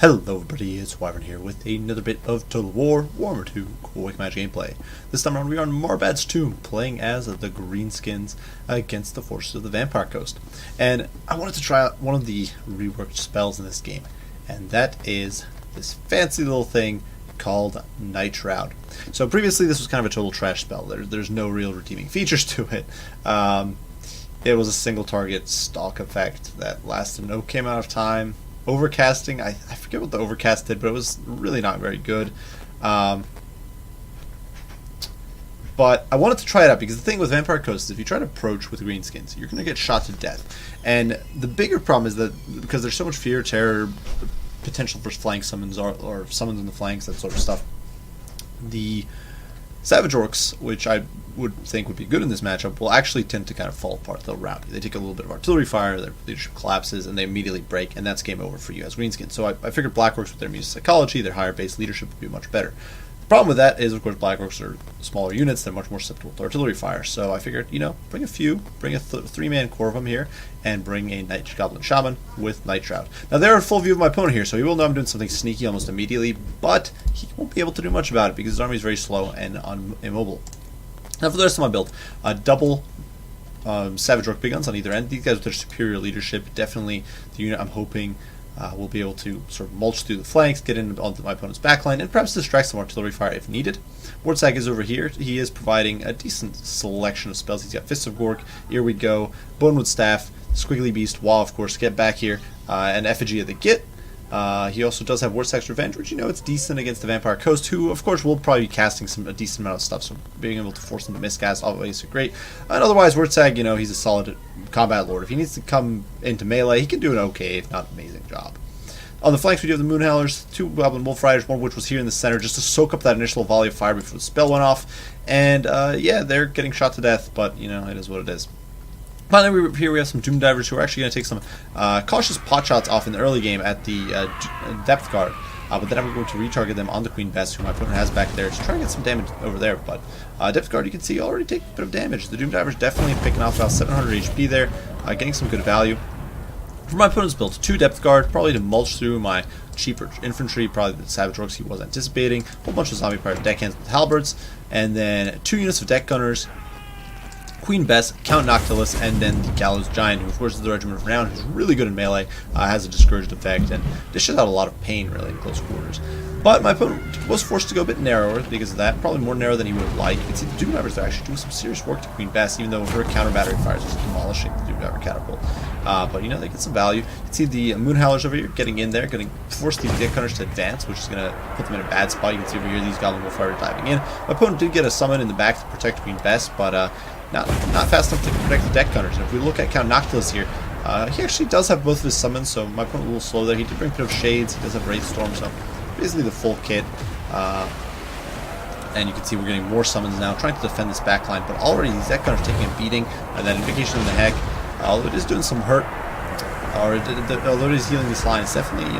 Hello everybody, it's Wyvern here with another bit of Total War Warhammer 2 Quick Match gameplay. This time around we are on Marbad's Tomb, playing as the Greenskins against the forces of the Vampire Coast. And I wanted to try out one of the reworked spells in this game, and that is this fancy little thing called Night Shroud. So previously this was kind of a total trash spell. There's no real redeeming features to it. It was a single target stalk effect that lasted an okay amount of time. Overcasting, I forget what the overcast did, but it was really not very good. But I wanted to try it out because the thing with Vampire Coast is if you try to approach with Greenskins, you're going to get shot to death. And the bigger problem is that because there's so much fear, terror, potential for flank summons or summons in the flanks, that sort of stuff, the Savage Orcs, which I would think would be good in this matchup, will actually tend to kind of fall apart. They'll rout you. They take a little bit of artillery fire, their leadership collapses, and they immediately break, and that's game over for you as Greenskins. So I figured Black Orcs with their music psychology, their higher base leadership would be much better. The problem with that is, of course, Black Orcs are smaller units, they're much more susceptible to artillery fire, so I figured, bring a 3-man core of them here, and bring a Night Goblin Shaman with Night Shroud. Now they're in full view of my opponent here, so he will know I'm doing something sneaky almost immediately, but he won't be able to do much about it because his army is very slow and immobile. Now for the rest of my build, double Savage Orc Big Guns on either end. These guys with their superior leadership, definitely the unit I'm hoping will be able to sort of mulch through the flanks, get in onto my opponent's backline, and perhaps distract some artillery fire if needed. Wartsag is over here. He is providing a decent selection of spells. He's got Fists of Gork, Here We Go, Bonewood Staff, Squiggly Beast, Wall, of course, Get Back Here, and Effigy of the Git. He also does have Wartsag's Revenge, which it's decent against the Vampire Coast, who of course will probably be casting a decent amount of stuff, so being able to force them to miscast always great. And otherwise, Wartsag, he's a solid combat lord. If he needs to come into melee, he can do an okay, if not amazing job. On the flanks, we do have the Moonhowlers, 2 Goblin Wolf Riders, one of which was here in the center, just to soak up that initial volley of fire before the spell went off. And yeah, they're getting shot to death, but it is what it is. Finally, here we have some Doom Divers who are actually going to take some cautious pot shots off in the early game at the depth guard, but then I'm going to retarget them on the Queen Bess, who my opponent has back there, to try and get some damage over there. But depth guard, you can see, already take a bit of damage. The Doom Divers definitely picking off about 700 HP there, getting some good value. For my opponent's build, 2 depth guard, probably to mulch through my cheaper infantry, probably the Savage Orcs he was anticipating, a whole bunch of zombie pirate deckhands with halberds, and then 2 units of deck gunners, Queen Bess, Count Noctilus, and then the Gallows Giant, who of course is the Regiment of Renown, who's really good in melee, has a discouraged effect, and dishes out a lot of pain really in close quarters. But my opponent was forced to go a bit narrower because of that, probably more narrow than he would have liked. You can see the Doom Divers are actually doing some serious work to Queen Bess, even though her counter battery fires is demolishing the Doom Diver catapult. But they get some value. You can see the Moonhowlers over here getting in there, going to force these Dick Hunters to advance, which is going to put them in a bad spot. You can see over here these Goblin Wolf Riders diving in. My opponent did get a summon in the back to protect Queen Bess, but not fast enough to protect the deck gunners. And if we look at Count Noctilus here, he actually does have both of his summons, so my opponent a little slow there. He did bring a bit of Shades, he does have Wraith Storm, so basically the full kit. And you can see we're getting more summons now, trying to defend this backline, but already these deck gunners taking a beating, and then Invocation in the Heck, although it is doing some hurt, although it is healing this line, it's definitely,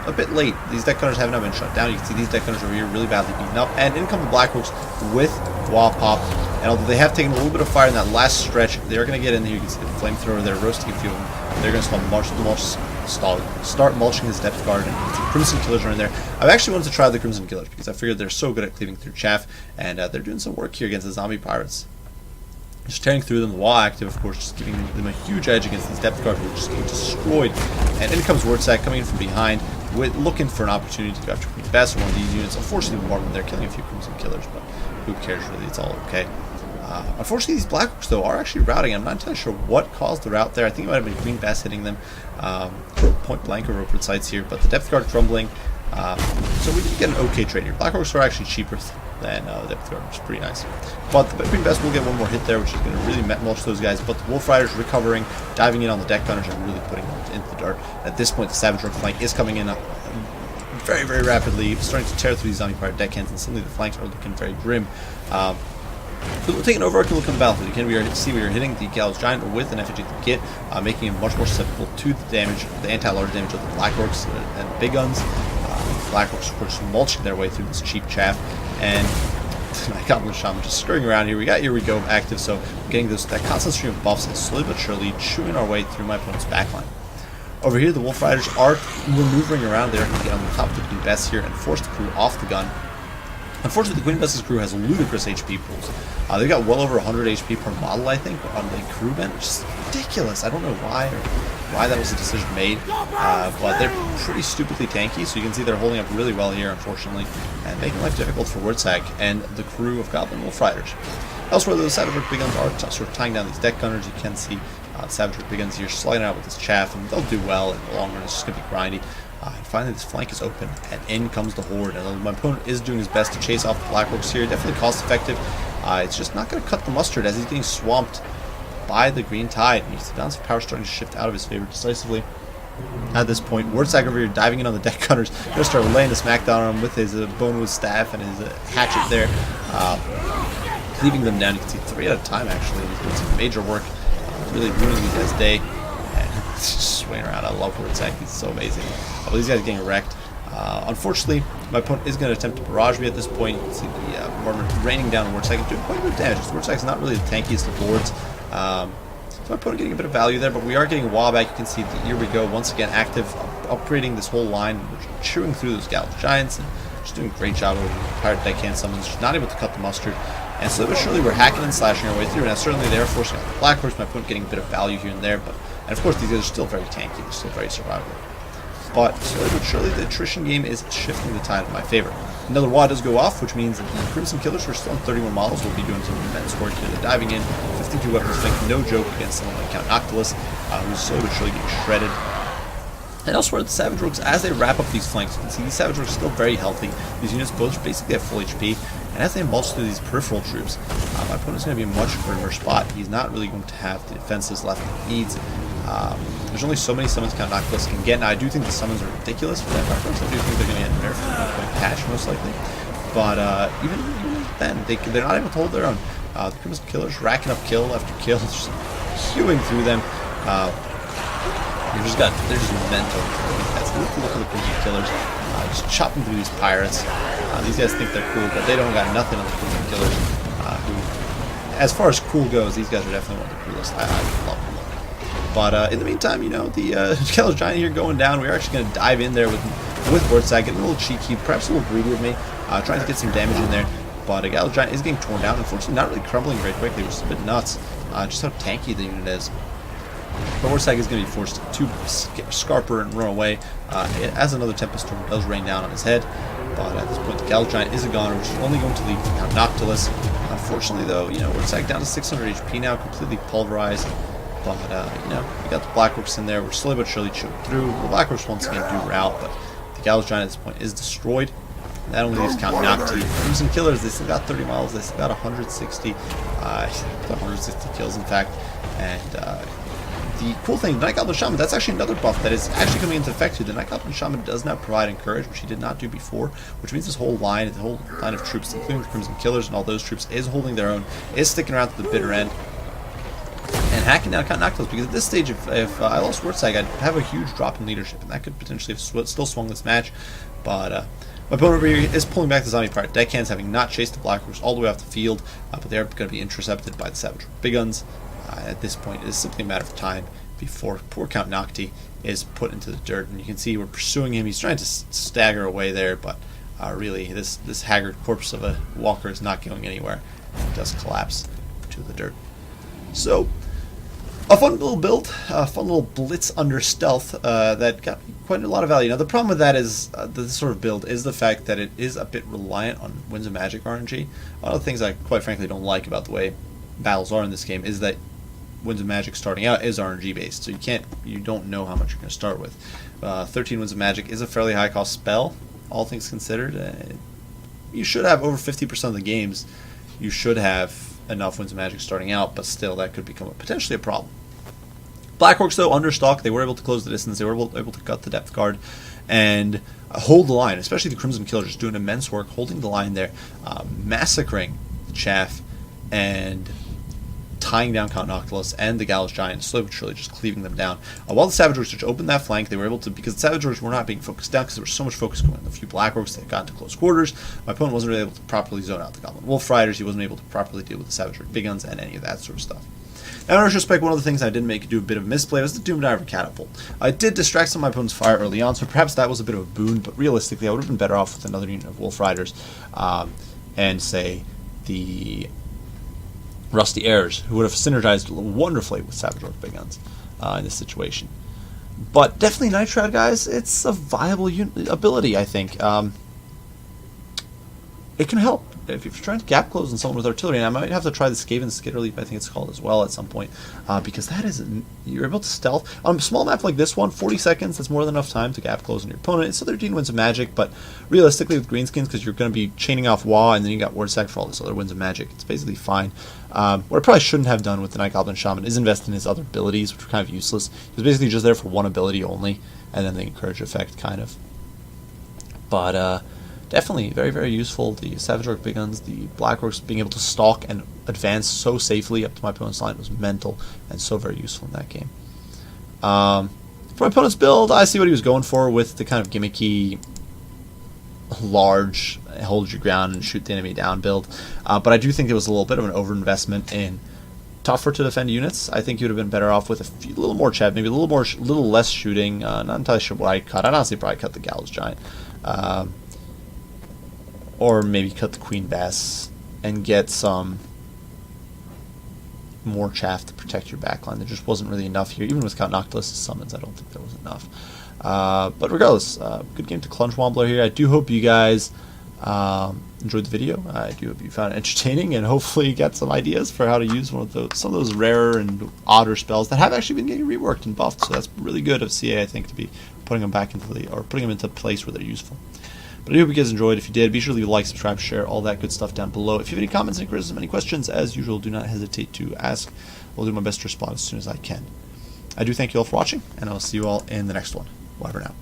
a bit late. These deck gunners have not been shut down. You can see these deck gunners over here really badly beaten up, and in come the Black Orcs with Wall Pop. And although they have taken a little bit of fire in that last stretch, they're going to get in here. You can see the flamethrower there roasting a few of them. They're going to start mulching this depth guard, and the Crimson Killers are in there. I've actually wanted to try the Crimson Killers because I figured they're so good at cleaving through chaff, and they're doing some work here against the zombie pirates. Just tearing through them, the wall active, of course, just giving them a huge edge against these depth guards who are just getting destroyed. And in comes Wartsag coming in from behind, looking for an opportunity to go after Queen Bess or one of these units. Unfortunately, Mormon, they're killing a few Crimson Killers, but who cares really, it's all okay. Unfortunately, these Black Orcs, though, are actually routing. I'm not entirely sure what caused the rout there. I think it might have been Queen Bess hitting them point blank or open sights here, but the depth guard crumbling. So we did get an okay trade here. Black Orcs are actually cheaper than the depth guard, which is pretty nice. But the Queen Bess will get one more hit there, which is going to really mulch those guys. But the Wolf Riders recovering, diving in on the deck gunners, and really putting them into the dirt. At this point, the Savage Orc flank is coming in very, very rapidly, starting to tear through these zombie pirate deckhands, and suddenly the flanks are looking very grim. So we'll take an overarching look at the battlefield. Again, we are hitting the Gallows Giant with an effigy kit, making him much more susceptible to the damage, the anti-large damage of the Black Orcs and Big Guns. Black Orcs, of course, mulching their way through this cheap chaff, and my Goblin Shaman just scurrying around here. We got Here We Go active, so we're getting that constant stream of buffs and slowly but surely chewing our way through my opponent's backline. Over here, the Wolf Riders are maneuvering around there to get on the top of the Queen Bess here and force the crew off the gun. Unfortunately, the Queen Bess's crew has ludicrous HP pools. They've got well over 100 HP per model, I think, on the crew bench, which is ridiculous. I don't know why that was a decision made, but they're pretty stupidly tanky, so you can see they're holding up really well here, unfortunately, and making life difficult for Wurtzag and the crew of Goblin Wolf Riders. Elsewhere, the Savage Rook Big Guns are sort of tying down these deck gunners. You can see Savage Rook Big Guns here sliding out with this chaff, and they'll do well in the long run. It's just going to be grindy. And finally, this flank is open, and in comes the Horde. And my opponent is doing his best to chase off the Black Orcs here. Definitely cost effective. It's just not going to cut the mustard as he's getting swamped by the Green Tide. And the balance of power starting to shift out of his favor decisively. At this point, Wurtzag over here diving in on the deck gunners. Going to start laying the smackdown on him with his bonewood staff and his hatchet there. Leaving them down. You can see 3 at a time, actually. He's doing some major work. Really ruining these guys' day. Just swaying around. I love Wurtzag. He's so amazing. Well, these guys are getting wrecked. Unfortunately, my opponent is going to attempt to barrage me at this point. You can see the bombardment raining down on Wurtzag and doing quite a bit of damage. Wurtzag's not really the tankiest of boards. So my opponent getting a bit of value there, but we are getting Wah back. You can see here we go, once again active, upgrading this whole line. We're chewing through those Gallus Giants and just doing a great job of Pirate Deckhand summons, just not able to cut the mustard. And slowly but surely we're hacking and slashing our way through. Now certainly they are forcing out the Black Horse, my opponent getting a bit of value here and there, and of course these guys are still very tanky, they're still very survivable. But slowly but surely the attrition game is shifting the tide in my favor. Another Wah does go off, which means that the Crimson Killers, who are still on 31 models, will be doing some immense work here. They're diving in, 52 weapons strength, no joke against someone like Count Noctilus, who's slowly but surely getting shredded. And elsewhere, the Savage Rogues, as they wrap up these flanks, you can see these Savage Rogues are still very healthy. These units both basically have full HP, and as they mulch through these peripheral troops, my opponent's going to be in a much grimmer spot. He's not really going to have the defenses left that he needs. There's only so many summons Count Noctilus can get. Now, I do think the summons are ridiculous for that reference. I do think they're going to get nerfed in the patch, most likely. But even then, they're not able to hold their own. The Crimson Killers racking up kill after kill, just hewing through them. They're just mental. Look at the Crimson Killers, just chopping through these pirates. These guys think they're cool, but they don't got nothing on the Crimson Killers. Who, as far as cool goes, these guys are definitely one of the coolest. I love them. But in the meantime, you know, the Gallus Giant here going down. We're actually going to dive in there with Wurtzag, getting a little cheeky, perhaps a little greedy of me, trying to get some damage in there. But a Gallus Giant is getting torn down. Unfortunately, not really crumbling very quickly, which is a bit nuts. Just how tanky the unit is. But Wurtzag is going to be forced to scarper and run away as another Tempest Storm does rain down on his head. But at this point, the Gallus Giant is a goner, which is only going to leave Count Noctilus. Unfortunately, though, you know, Wurtzag down to 600 HP now, completely pulverized. But, you know, we got the Black Orcs in there. We're slowly but surely chewing through. The Black Orcs once again do rout, but the Gallus Giant at this point is destroyed. And that only leaves Count Nocti. Crimson Killers, they still got 30 models. They still got 160 kills, in fact. And the cool thing, the Night Goblin Shaman, that's actually another buff that is actually coming into effect here. The Night Goblin Shaman does now provide Encourage, which he did not do before, which means this whole line of troops, including the Crimson Killers and all those troops, is holding their own, is sticking around to the bitter end, and hacking down Count Noctilus. Because at this stage, if I lost Wurtzag, I'd have a huge drop in leadership, and that could potentially have still swung this match. But my opponent over here is pulling back the Zombie Pirate Deckhands, having not chased the Black Orcs all the way off the field, but they're going to be intercepted by the Savage Big Guns. At this point, it is simply a matter of time before poor Count Nocti is put into the dirt. And you can see we're pursuing him. He's trying to stagger away there, but really, this haggard corpse of a walker is not going anywhere. He does collapse to the dirt. So, a fun little build, a fun little blitz under stealth that got quite a lot of value. Now, the problem with that is, this sort of build, is the fact that it is a bit reliant on Winds of Magic RNG. One of the things I quite frankly don't like about the way battles are in this game is that Winds of Magic starting out is RNG based, so you don't know how much you're going to start with. 13 Winds of Magic is a fairly high cost spell, all things considered. You should have over 50% of the games. You should have enough Winds of Magic starting out, but still that could become potentially a problem. Black Orcs, though, under stock, they were able to close the distance. They were able to cut the depth guard and hold the line, especially the Crimson Killers, just doing immense work, holding the line there, massacring the chaff, and tying down Count Noctilus and the Gallus Giant, slowly but surely just cleaving them down. While the Savage Orcs opened that flank, they were able to, because the Savage Orcs were not being focused down, because there was so much focus going on the few Black Orcs that got into close quarters. My opponent wasn't really able to properly zone out the Goblin Wolf Riders. He wasn't able to properly deal with the Savage Orc Big Guns and any of that sort of stuff. Now, in retrospect, one of the things I did make do a bit of misplay was the Doom Diver Catapult. I did distract some of my opponent's fire early on, so perhaps that was a bit of a boon, but realistically I would have been better off with another unit of Wolf Riders, and say the Rusty Heirs, who would have synergized wonderfully with Savage Orc Big Guns in this situation. But definitely Nitrad, guys, it's a viable ability, I think. It can help if you're trying to gap close on someone with artillery, and I might have to try the Skaven Skitterleaf, I think it's called as well at some point, because that is, you're able to stealth. On a small map like this one, 40 seconds, that's more than enough time to gap close on your opponent. It's 13 Winds of Magic, but realistically with Greenskins, because you're going to be chaining off Waaagh, and then you got Word Sack for all this other Winds of Magic, it's basically fine. What I probably shouldn't have done with the Night Goblin Shaman is invest in his other abilities, which are kind of useless. He was basically just there for one ability only, and then the Encourage effect, kind of. But, definitely very, very useful. The Savage Orc Big Guns, the Black Orcs being able to stalk and advance so safely up to my opponent's line was mental and so very useful in that game. For my opponent's build, I see what he was going for with the kind of gimmicky, large, hold your ground and shoot the enemy down build. But I do think there was a little bit of an overinvestment in tougher to defend units. I think you would have been better off with a little more chat, maybe a little less shooting. Not entirely sure what I'd cut. I'd honestly probably cut the Gallows Giant. Or maybe cut the Queen Bass and get some more chaff to protect your backline. There just wasn't really enough here. Even with Count Noctilus's summons, I don't think there was enough. But regardless, good game to Clunge Wombler here. I do hope you guys enjoyed the video. I do hope you found it entertaining, and hopefully you got some ideas for how to use some of those rarer and odder spells that have actually been getting reworked and buffed. So that's really good of CA, I think, to be putting them back into putting them into a place where they're useful. But I hope you guys enjoyed. If you did, be sure to leave a like, subscribe, share, all that good stuff down below. If you have any comments, any criticism, any questions, as usual, do not hesitate to ask. I'll do my best to respond as soon as I can. I do thank you all for watching, and I'll see you all in the next one. Bye for now.